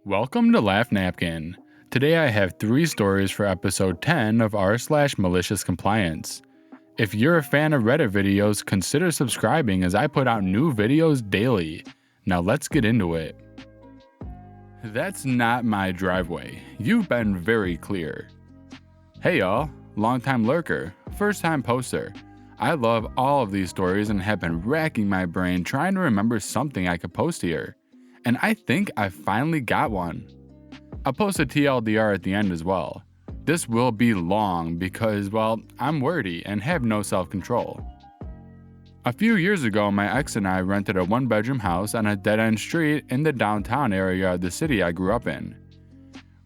Welcome to LaughNapkin. Today I have 3 stories for episode 10 of r/MaliciousCompliance. If you're a fan of Reddit videos, consider subscribing as I put out new videos daily. Now let's get into it. That's not my driveway. You've been very clear. Hey y'all, long-time lurker, first-time poster. I love all of these stories and have been racking my brain trying to remember something I could post here. And I think I finally got one. I'll post a TLDR at the end as well. This will be long because, well, I'm wordy and have no self-control. A few years ago, my ex and I rented a 1-bedroom house on a dead-end street in the downtown area of the city I grew up in.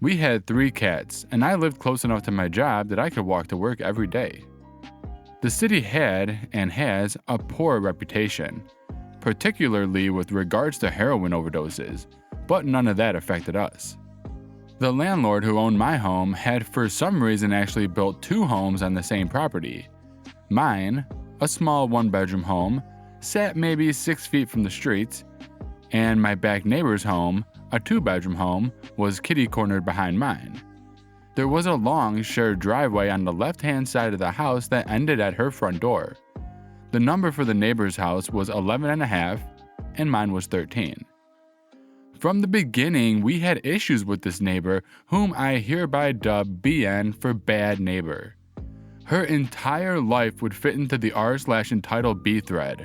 We had 3 cats, and I lived close enough to my job that I could walk to work every day. The city had, and has, a poor reputation, particularly with regards to heroin overdoses, but none of that affected us. The landlord who owned my home had for some reason actually built 2 homes on the same property. Mine, a small 1-bedroom home, sat maybe 6 feet from the street, and my back neighbor's home, a 2-bedroom home, was kitty-cornered behind mine. There was a long shared driveway on the left-hand side of the house that ended at her front door. The number for the neighbor's house was 11.5, and mine was 13. From the beginning, we had issues with this neighbor, whom I hereby dub BN for bad neighbor. Her entire life would fit into the r/entitled B thread.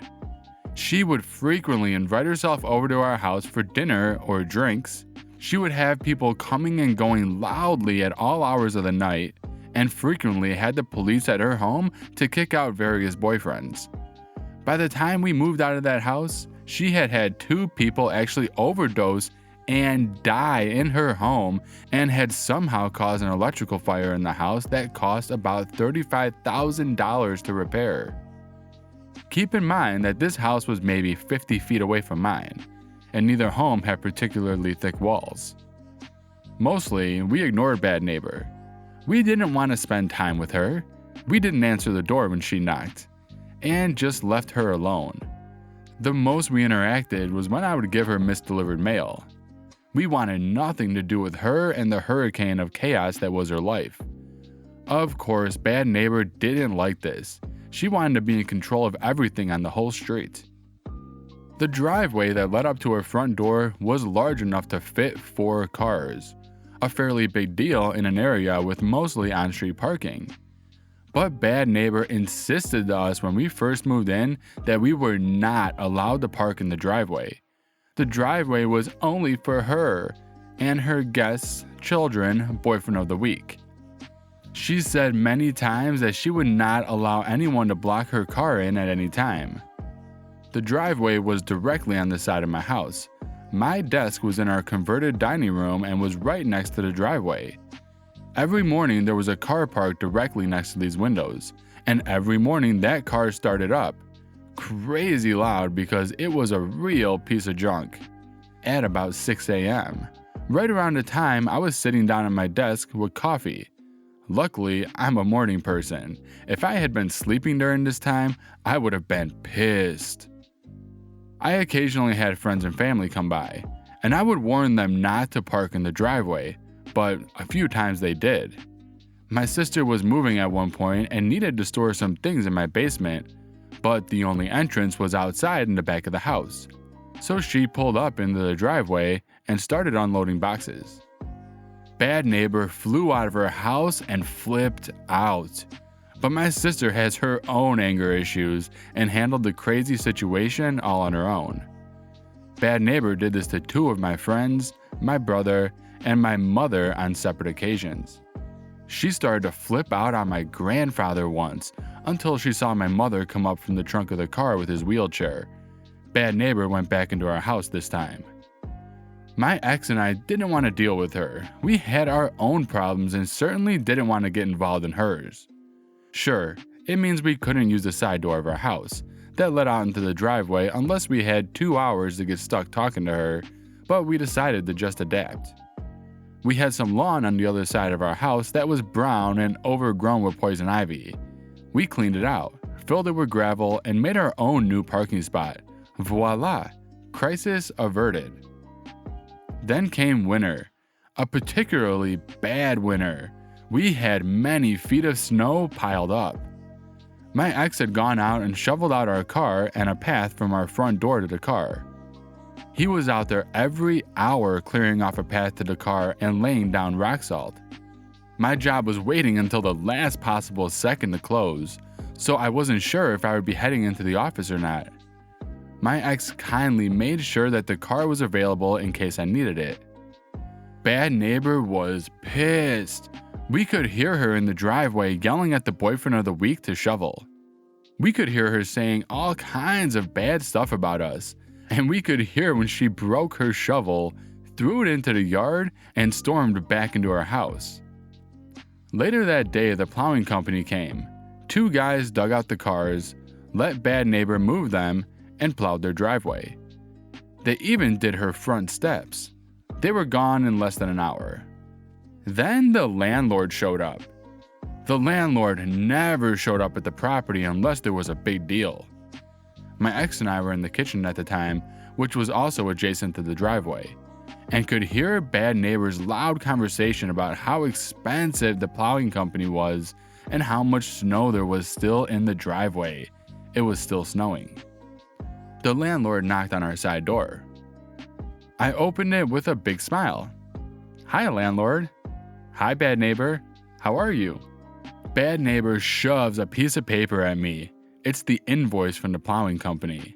She would frequently invite herself over to our house for dinner or drinks. She would have people coming and going loudly at all hours of the night, and frequently had the police at her home to kick out various boyfriends. By the time we moved out of that house, she had had 2 people actually overdose and die in her home, and had somehow caused an electrical fire in the house that cost about $35,000 to repair. Keep in mind that this house was maybe 50 feet away from mine, and neither home had particularly thick walls. Mostly, we ignored bad neighbor. We didn't want to spend time with her. We didn't answer the door when she knocked, and just left her alone. The most we interacted was when I would give her misdelivered mail. We wanted nothing to do with her and the hurricane of chaos that was her life. Of course, bad neighbor didn't like this. She wanted to be in control of everything on the whole street. The driveway that led up to her front door was large enough to fit 4 cars, a fairly big deal in an area with mostly on-street parking. But bad neighbor insisted to us when we first moved in that we were not allowed to park in the driveway. The driveway was only for her and her guests, children, boyfriend of the week. She said many times that she would not allow anyone to block her car in at any time. The driveway was directly on the side of my house. My desk was in our converted dining room and was right next to the driveway. Every morning there was a car parked directly next to these windows, and every morning that car started up, crazy loud because it was a real piece of junk. At about 6 a.m., right around the time I was sitting down at my desk with coffee. Luckily, I'm a morning person. If I had been sleeping during this time, I would have been pissed. I occasionally had friends and family come by, and I would warn them not to park in the driveway, but a few times they did. My sister was moving at one point and needed to store some things in my basement, but the only entrance was outside in the back of the house. So she pulled up into the driveway and started unloading boxes. Bad neighbor flew out of her house and flipped out. But my sister has her own anger issues and handled the crazy situation all on her own. Bad neighbor did this to 2 of my friends, my brother, and my mother on separate occasions. She started to flip out on my grandfather once until she saw my mother come up from the trunk of the car with his wheelchair. Bad neighbor went back into our house this time. My ex and I didn't want to deal with her. We had our own problems and certainly didn't want to get involved in hers. Sure, it means we couldn't use the side door of our house that led out into the driveway unless we had 2 hours to get stuck talking to her, but we decided to just adapt. We had some lawn on the other side of our house that was brown and overgrown with poison ivy. We cleaned it out, filled it with gravel, and made our own new parking spot. Voila! Crisis averted. Then came winter, a particularly bad winter. We had many feet of snow piled up. My ex had gone out and shoveled out our car and a path from our front door to the car. He was out there every hour clearing off a path to the car and laying down rock salt. My job was waiting until the last possible second to close, so I wasn't sure if I would be heading into the office or not. My ex kindly made sure that the car was available in case I needed it. Bad neighbor was pissed. We could hear her in the driveway yelling at the boyfriend of the week to shovel. We could hear her saying all kinds of bad stuff about us, and we could hear when she broke her shovel, threw it into the yard, and stormed back into our house. Later that day, the plowing company came. 2 guys dug out the cars, let bad neighbor move them, and plowed their driveway. They even did her front steps. They were gone in less than an hour. Then the landlord showed up. The landlord never showed up at the property unless there was a big deal. My ex and I were in the kitchen at the time, which was also adjacent to the driveway, and could hear bad neighbor's loud conversation about how expensive the plowing company was and how much snow there was still in the driveway. It was still snowing. The landlord knocked on our side door. I opened it with a big smile. "Hi, landlord." "Hi, bad neighbor. How are you?" Bad neighbor shoves a piece of paper at me. It's the invoice from the plowing company.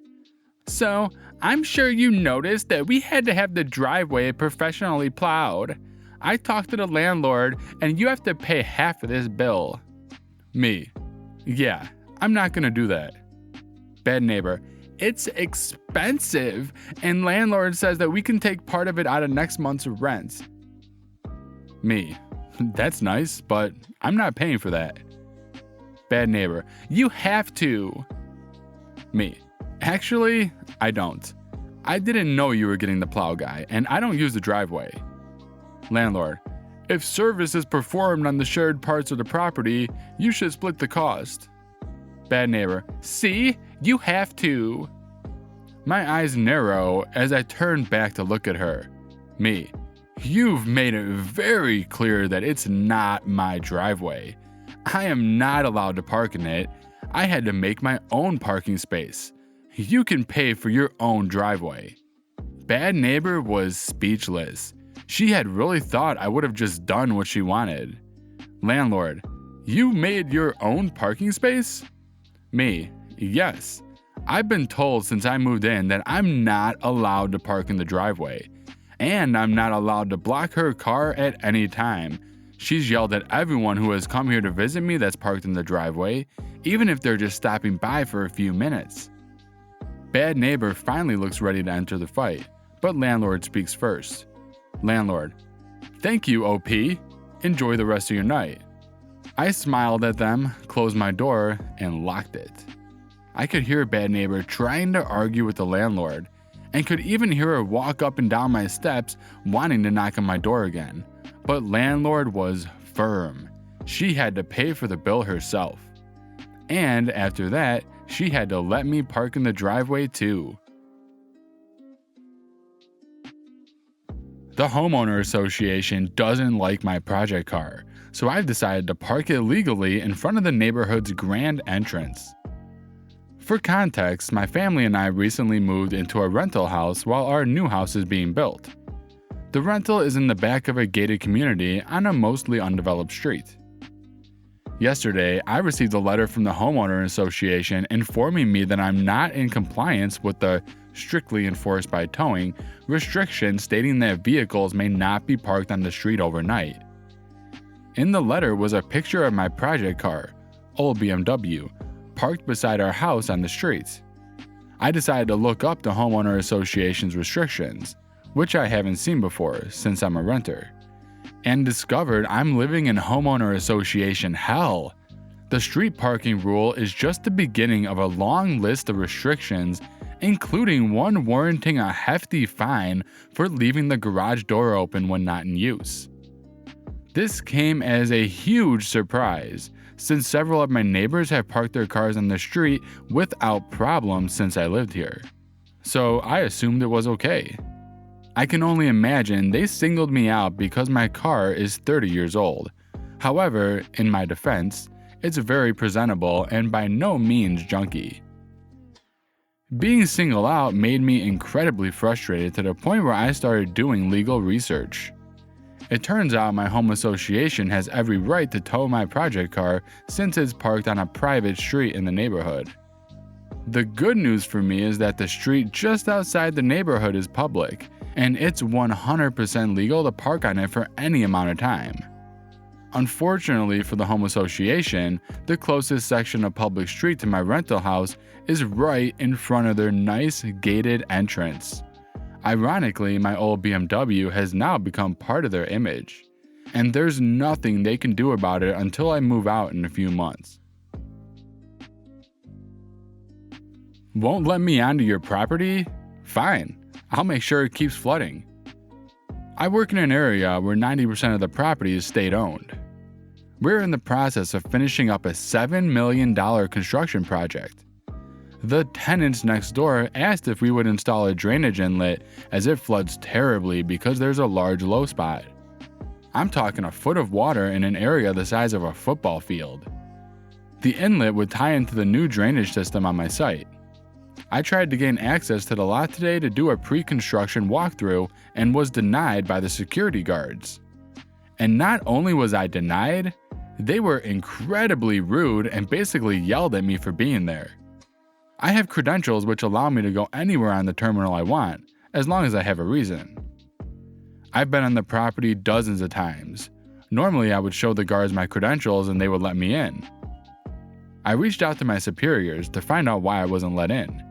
"So, I'm sure you noticed that we had to have the driveway professionally plowed. I talked to the landlord and you have to pay half of this bill." Me: "Yeah, I'm not gonna do that." Bad neighbor: "It's expensive, and landlord says that we can take part of it out of next month's rent." Me: "That's nice, but I'm not paying for that." Bad neighbor: "You have to." Me: "Actually, I don't. I didn't know you were getting the plow guy, and I don't use the driveway." Landlord: "If service is performed on the shared parts of the property, you should split the cost." Bad neighbor: "See? You have to." My eyes narrow as I turn back to look at her. Me: "You've made it very clear that it's not my driveway. I am not allowed to park in it. I had to make my own parking space. You can pay for your own driveway." Bad neighbor was speechless. She had really thought I would have just done what she wanted. Landlord: "You made your own parking space?" Me: "Yes. I've been told since I moved in that I'm not allowed to park in the driveway. And I'm not allowed to block her car at any time. She's yelled at everyone who has come here to visit me that's parked in the driveway, even if they're just stopping by for a few minutes." Bad neighbor finally looks ready to enter the fight, but landlord speaks first. Landlord: "Thank you, OP. Enjoy the rest of your night." I smiled at them, closed my door, and locked it. I could hear bad neighbor trying to argue with the landlord, and could even hear her walk up and down my steps wanting to knock on my door again. But landlord was firm. She had to pay for the bill herself. And after that, she had to let me park in the driveway too. The homeowner association doesn't like my project car, so I've decided to park it legally in front of the neighborhood's grand entrance. For context, my family and I recently moved into a rental house while our new house is being built. The rental is in the back of a gated community on a mostly undeveloped street. Yesterday, I received a letter from the homeowner association informing me that I'm not in compliance with the strictly enforced by towing restriction stating that vehicles may not be parked on the street overnight. In the letter was a picture of my project car, old BMW, parked beside our house on the street. I decided to look up the homeowner association's restrictions, which I haven't seen before since I'm a renter, and discovered I'm living in homeowner association hell. The street parking rule is just the beginning of a long list of restrictions, including one warranting a hefty fine for leaving the garage door open when not in use. This came as a huge surprise, since several of my neighbors have parked their cars on the street without problem since I lived here. So I assumed it was okay. I can only imagine they singled me out because my car is 30 years old. However, in my defense, it's very presentable and by no means junky. Being singled out made me incredibly frustrated to the point where I started doing legal research. It turns out my home association has every right to tow my project car since it's parked on a private street in the neighborhood. The good news for me is that the street just outside the neighborhood is public, and it's 100% legal to park on it for any amount of time. Unfortunately for the home association, the closest section of public street to my rental house is right in front of their nice gated entrance. Ironically, my old BMW has now become part of their image, and there's nothing they can do about it until I move out in a few months. Won't let me onto your property? Fine, I'll make sure it keeps flooding. I work in an area where 90% of the property is state-owned. We're in the process of finishing up a $7 million construction project. The tenants next door asked if we would install a drainage inlet as it floods terribly because there's a large low spot. I'm talking a foot of water in an area the size of a football field. The inlet would tie into the new drainage system on my site. I tried to gain access to the lot today to do a pre-construction walkthrough and was denied by the security guards. And not only was I denied, they were incredibly rude and basically yelled at me for being there. I have credentials which allow me to go anywhere on the terminal I want, as long as I have a reason. I've been on the property dozens of times. Normally I would show the guards my credentials and they would let me in. I reached out to my superiors to find out why I wasn't let in,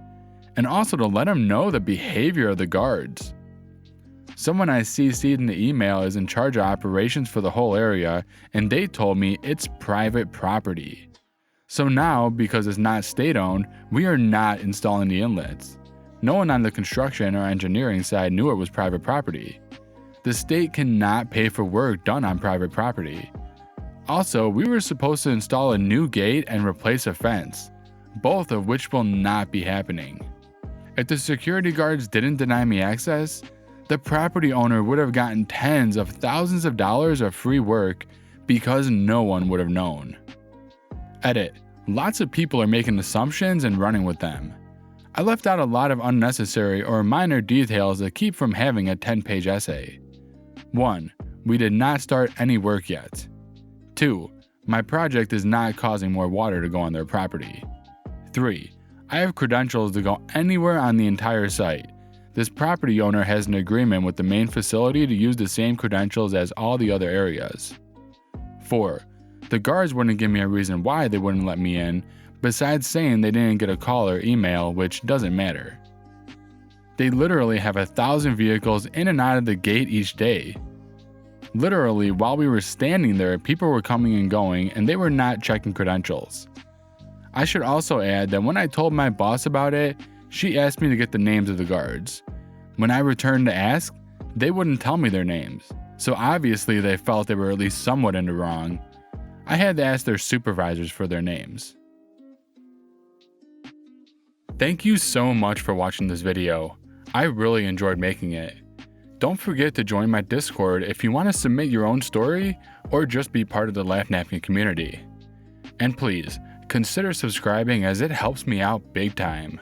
and also to let them know the behavior of the guards. Someone I CC'd in the email is in charge of operations for the whole area, and they told me it's private property. So now, because it's not state-owned, we are not installing the inlets. No one on the construction or engineering side knew it was private property. The state cannot pay for work done on private property. Also, we were supposed to install a new gate and replace a fence, both of which will not be happening. If the security guards didn't deny me access, the property owner would have gotten tens of thousands of dollars of free work because no one would have known. Edit. Lots of people are making assumptions and running with them. I left out a lot of unnecessary or minor details that keep from having a 10-page essay. 1. We did not start any work yet. 2. My project is not causing more water to go on their property. 3. I have credentials to go anywhere on the entire site. This property owner has an agreement with the main facility to use the same credentials as all the other areas. 4. The guards wouldn't give me a reason why they wouldn't let me in, besides saying they didn't get a call or email, which doesn't matter. They literally have 1,000 vehicles in and out of the gate each day. Literally, while we were standing there, people were coming and going, and they were not checking credentials. I should also add that when I told my boss about it, she asked me to get the names of the guards. When I returned to ask, they wouldn't tell me their names, so obviously they felt they were at least somewhat in the wrong. I had to ask their supervisors for their names. Thank you so much for watching this video. I really enjoyed making it. Don't forget to join my Discord if you want to submit your own story or just be part of the LaughNapkin community. And please, consider subscribing as it helps me out big time.